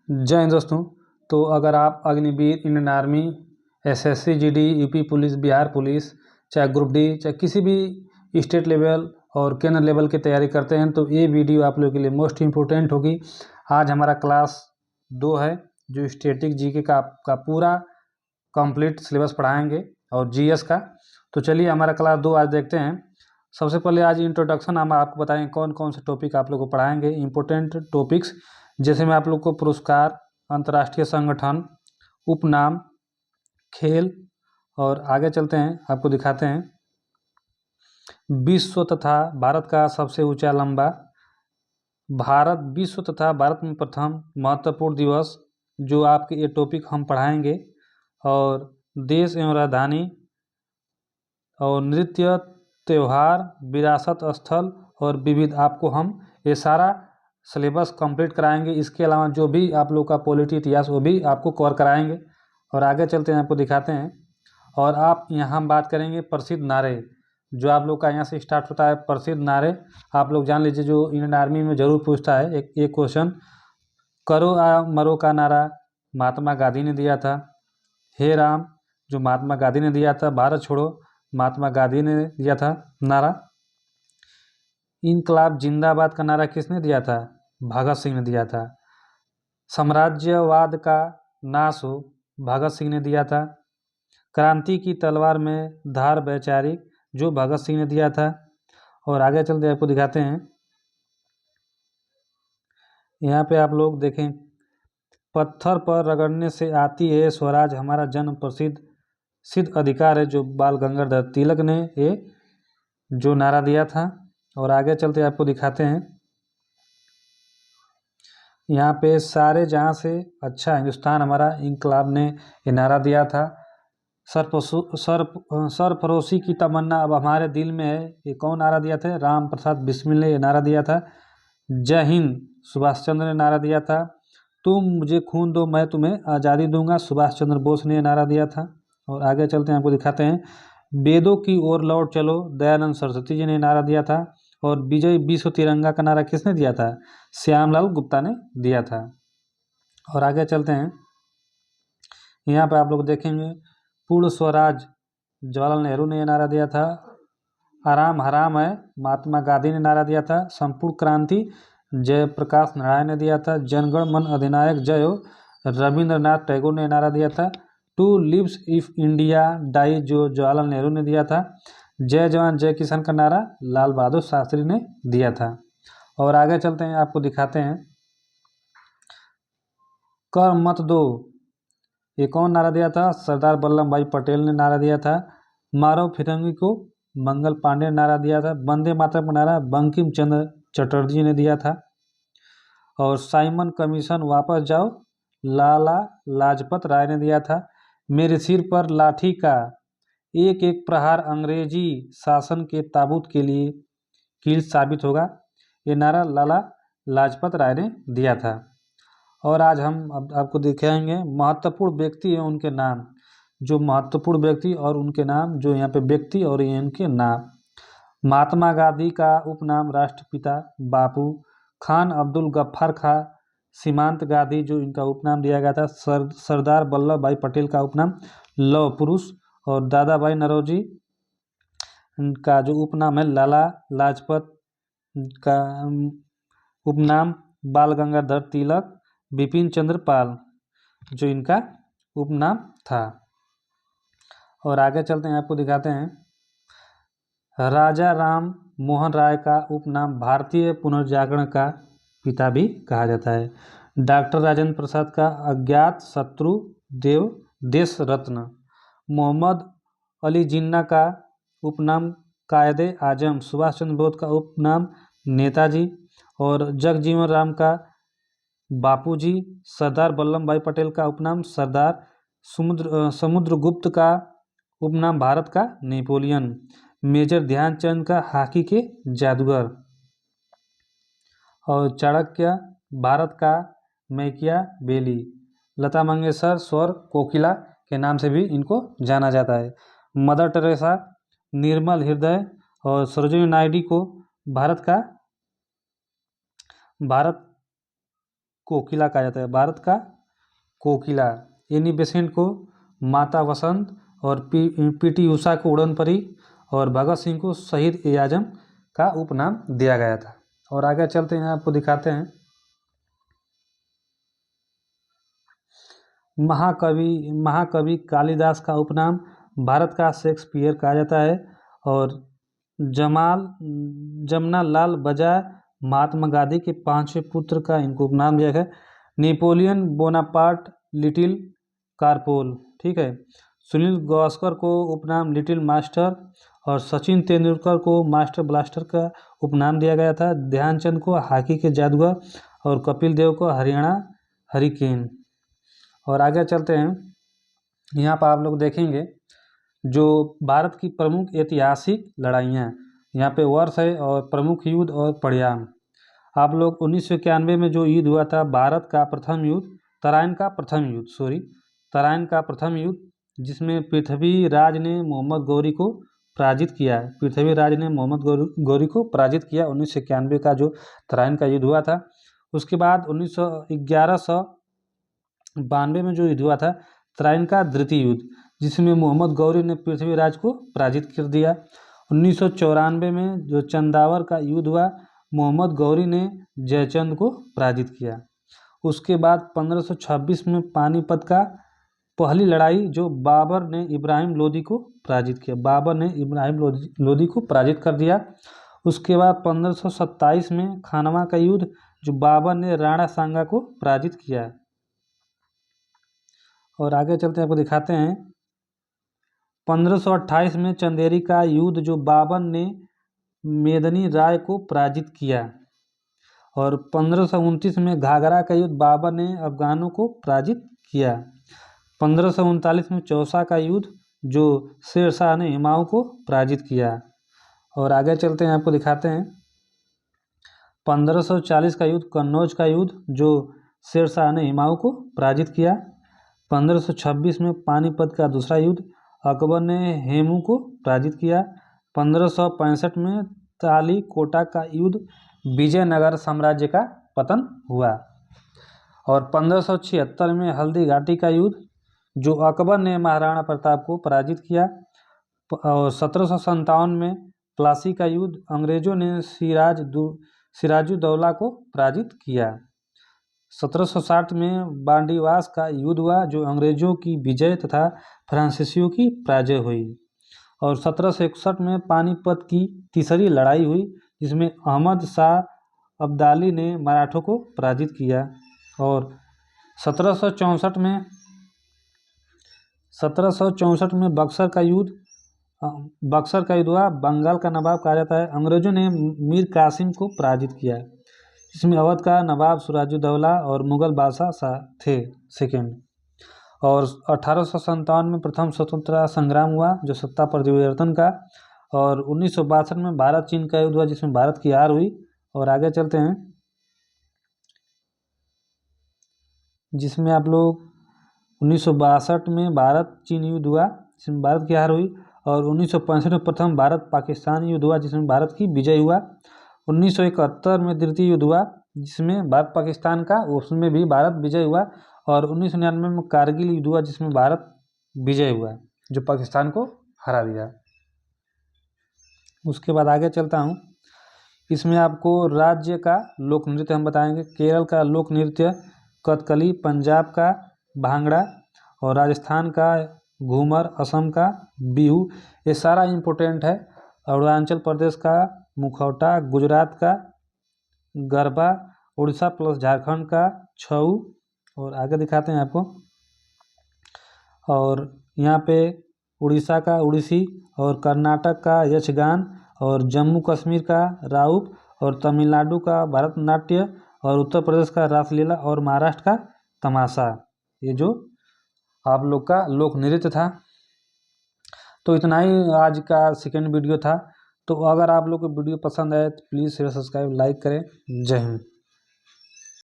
जय हिंद दोस्तों। तो अगर आप Agniveer, Indian army, SSC, GD, UP police, Bihar police, चाहे ग्रुप डी, चाहे किसी भी स्टेट लेवल और केंद्र लेवल की तैयारी करते हैं तो ये वीडियो आप लोगों के लिए मोस्ट इम्पोर्टेंट होगी। आज हमारा क्लास 2 है जो स्टैटिक जीके का पूरा कंप्लीट सिलेबस पढ़ाएंगे और जीएस का। तो चलिए हमारा क्लास 2 आज देखते हैं। सबसे पहले आज इंट्रोडक्शन हम आपको बताएंगे कौन कौन से टॉपिक आप लोग को पढ़ाएंगे, इंपॉर्टेंट टॉपिक्स, जैसे मैं आप लोग को पुरस्कार, अंतर्राष्ट्रीय संगठन, उपनाम, खेल, और आगे चलते हैं आपको दिखाते हैं विश्व तथा भारत का सबसे ऊंचा लंबा, भारत विश्व तथा भारत में प्रथम महत्वपूर्ण दिवस, जो आपके ये टॉपिक हम पढ़ाएंगे, और देश एवं राजधानी, और नृत्य, त्यौहार, विरासत स्थल और विविध, आपको हम ये सारा सिलेबस कंप्लीट कराएंगे। इसके अलावा जो भी आप लोग का पॉलिटी, इतिहास, वो भी आपको कवर कराएंगे। और आगे चलते हैं आपको दिखाते हैं। और आप यहाँ हम बात करेंगे प्रसिद्ध नारे, जो आप लोग का यहाँ से स्टार्ट होता है। प्रसिद्ध नारे आप लोग जान लीजिए, जो इंडियन आर्मी में जरूर पूछता है एक क्वेश्चन। करो या मरो का नारा महात्मा गांधी ने दिया था। हे राम, जो महात्मा गांधी ने दिया था। भारत छोड़ो, महात्मा गांधी ने दिया था नारा। इनकलाब जिंदाबाद का नारा किसने दिया था? भगत सिंह ने दिया था। साम्राज्यवाद का नाश हो, भगत सिंह ने दिया था। क्रांति की तलवार में धार वैचारिक, जो भगत सिंह ने दिया था। और आगे चलते आपको दिखाते हैं। यहाँ पे आप लोग देखें, पत्थर पर रगड़ने से आती है स्वराज, हमारा जन्म प्रसिद्ध सिद्ध अधिकार है, जो बाल गंगाधर तिलक ने ये जो नारा दिया था। और आगे चलते आपको दिखाते हैं। यहाँ पे सारे जहाँ से अच्छा हिंदुस्तान हमारा, इनकलाब ने ये नारा दिया था। सरफरोशी की तमन्ना अब हमारे दिल में है, ये कौन नारा दिया था? राम प्रसाद बिस्मिल ने ये नारा दिया था। जय हिंद, सुभाष चंद्र ने नारा दिया था। तुम मुझे खून दो, मैं तुम्हें आज़ादी दूंगा, सुभाष चंद्र बोस ने नारा दिया था। और आगे चलते हैं आपको दिखाते हैं। वेदों की ओर लौट चलो, दयानंद सरस्वती जी ने नारा दिया था। और विजय विश्व तिरंगा का नारा किसने दिया था? श्यामलाल गुप्ता ने दिया था। और आगे चलते हैं। यहाँ पर आप लोग देखेंगे, पूर्ण स्वराज जवाहरलाल नेहरू ने नारा दिया था। आराम हराम है, महात्मा गांधी ने नारा दिया था। संपूर्ण क्रांति जयप्रकाश नारायण ने दिया था। जनगण मन अधिनायक जय हो, रविंद्रनाथ टैगोर ने नारा दिया था। To lives if India die, जो जवाहरलाल नेहरू ने दिया था। जय जवान जय किसान का नारा लाल बहादुर शास्त्री ने दिया था। और आगे चलते हैं आपको दिखाते हैं। कर मत दो, ये कौन नारा दिया था? सरदार वल्लभ भाई पटेल ने नारा दिया था। मारो फिरंगी को, मंगल पांडे ने नारा दिया था। वंदे मातरम का नारा बंकिम चंद्र चटर्जी ने दिया था। और साइमन कमीशन वापस जाओ, लाला लाजपत राय ने दिया था। मेरे सिर पर लाठी का एक एक प्रहार अंग्रेजी शासन के ताबूत के लिए कील साबित होगा, ये नारा लाला लाजपत राय ने दिया था। और आज हम अब आपको दिखाएंगे महत्वपूर्ण व्यक्ति एवं उनके नाम, जो महत्वपूर्ण व्यक्ति और उनके नाम, जो यहाँ पे व्यक्ति और ये उनके नाम। महात्मा गांधी का उपनाम राष्ट्रपिता बापू, खान अब्दुल गफ्फार खां, सीमांत गांधी, जो इनका उपनाम दिया गया था। सरदार वल्लभ भाई पटेल का उपनाम लौह पुरुष। और दादा भाई नौरोजी का जो उपनाम है लाला लाजपत, का उपनाम बाल गंगाधर तिलक, बिपिन चंद्र पाल, जो इनका उपनाम था। और आगे चलते हैं आपको दिखाते हैं। राजा राम मोहन राय का उपनाम भारतीय पुनर्जागरण का पिता भी कहा जाता है। डॉक्टर राजेंद्र प्रसाद का अज्ञात शत्रु देव देश रत्न। मोहम्मद अली जिन्ना का उपनाम कायदे आजम। सुभाष चंद्र बोस का उपनाम नेताजी। और जगजीवन राम का बापूजी। सरदार वल्लभ भाई पटेल का उपनाम सरदार। समुद्रगुप्त का उपनाम भारत का नेपोलियन। मेजर ध्यानचंद का हॉकी के जादूगर। और चाणक्य भारत का मैकियावेली। लता मंगेशकर स्वर कोकिला के नाम से भी इनको जाना जाता है। मदर टेरेसा निर्मल हृदय। और सरोजिनी नायडू को भारत कोकिला कहा जाता है, भारत का कोकिला। एनी बेसेंट को माता वसंत और पीटी उषा को उड़न परी और भगत सिंह को शहीद ए आजम का उपनाम दिया गया था। और आगे चलते हैं, आपको दिखाते हैं। महाकवि कालिदास का उपनाम भारत का शेक्सपियर कहा जाता है। और जमना लाल बजाय महात्मा गांधी के 5वें पुत्र का इनको उपनाम दिया गया। नेपोलियन बोनापार्ट लिटिल कारपोल, ठीक है। सुनील गावस्कर को उपनाम लिटिल मास्टर और सचिन तेंदुलकर को मास्टर ब्लास्टर का उपनाम दिया गया था। ध्यानचंद को हॉकी के जादूगर और कपिल देव को हरियाणा हरिकेन। और आगे चलते हैं, यहाँ पर आप लोग देखेंगे जो भारत की प्रमुख ऐतिहासिक लड़ाइयाँ, यहाँ पे वर्ष है और प्रमुख युद्ध और परिणाम। आप लोग 1991 में जो युद्ध हुआ था, भारत का प्रथम युद्ध, तराइन का प्रथम युद्ध, जिसमें पृथ्वीराज ने मोहम्मद गौरी को पराजित किया। 1991 का जो तराइन का युद्ध हुआ था। उसके बाद 1192 में जो युद्ध हुआ था, तराइन का द्वितीय युद्ध, जिसमें मोहम्मद गौरी ने पृथ्वीराज को पराजित कर दिया। 1994 में जो चंदावर का युद्ध हुआ, मोहम्मद गौरी ने जयचंद को पराजित किया। उसके बाद 1526 में पानीपत का पहली लड़ाई, जो बाबर ने इब्राहिम लोदी को पराजित कर दिया। उसके बाद 1527 में खानवा का युद्ध, जो बाबर ने राणा सांगा को पराजित किया। और आगे चलते आपको दिखाते हैं, 1528 में चंदेरी का युद्ध, जो बाबर ने मेदनी राय को पराजित किया। और 1529 में घाघरा का युद्ध, बाबर ने अफगानों को पराजित किया। 1539 में चौसा का युद्ध, जो शेरशाह ने हुमायूं को पराजित किया। और आगे चलते हैं, आपको दिखाते हैं 1540 का युद्ध, कन्नौज का युद्ध, जो शेरशाह ने हुमायूं को पराजित किया। 1526 में पानीपत का दूसरा युद्ध, अकबर ने हेमू को पराजित किया। 1565 में तालीकोटा का युद्ध, विजयनगर साम्राज्य का पतन हुआ। और 1576 में हल्दी घाटी का युद्ध, जो अकबर ने महाराणा प्रताप को पराजित किया। और 1757 में प्लासी का युद्ध, अंग्रेजों ने सिराजुद्दौला को पराजित किया। 1760 में बांडीवास का युद्ध हुआ, जो अंग्रेजों की विजय तथा फ्रांसीसियों की पराजय हुई। और 1761 में पानीपत की तीसरी लड़ाई हुई, जिसमें अहमद शाह अब्दाली ने मराठों को पराजित किया। और 1764 में बक्सर का युद्ध हुआ, बंगाल का नवाब कहा जाता है। अंग्रेजों ने मीर कासिम को पराजित किया, इसमें अवध का नवाब सिराजुद्दौला और मुगल बादशाह थे सेकेंड। और 1857 में प्रथम स्वतंत्रता संग्राम हुआ, जो सत्ता परिवर्तन का। और 1962 में भारत चीन का युद्ध हुआ, जिसमें भारत की हार हुई। और आगे चलते हैं, जिसमें आप लोग 1962 में भारत चीन युद्ध हुआ, जिसमें भारत की हार हुई। और 1965 में प्रथम भारत पाकिस्तान युद्ध हुआ, जिसमें भारत की विजय हुआ। 1971 में द्वितीय युद्ध हुआ, जिसमें भारत पाकिस्तान का, उसमें भी भारत विजय हुआ। और 1999 में कारगिल युद्ध हुआ, जिसमें भारत विजय हुआ, जो पाकिस्तान को हरा दिया। उसके बाद आगे चलता हूँ, इसमें आपको राज्य का लोक नृत्य हम बताएंगे। केरल का लोक नृत्य कथकली, पंजाब का भांगड़ा और राजस्थान का घूमर, असम का बिहू, ये सारा इम्पोर्टेंट है। अरुणाचल प्रदेश का मुखौटा, गुजरात का गरबा, उड़ीसा प्लस झारखंड का छऊ। और आगे दिखाते हैं आपको, और यहाँ पे उड़ीसा का उड़ीसी और कर्नाटक का यक्षगान और जम्मू कश्मीर का राउत और तमिलनाडु का भरतनाट्य और उत्तर प्रदेश का रासलीला और महाराष्ट्र का तमाशा, ये जो आप लोग का लोक नृत्य था। तो इतना ही आज का सेकेंड वीडियो था। तो अगर आप लोग को वीडियो पसंद आए तो प्लीज़ शेयर, सब्सक्राइब, लाइक करें। जय हिंद।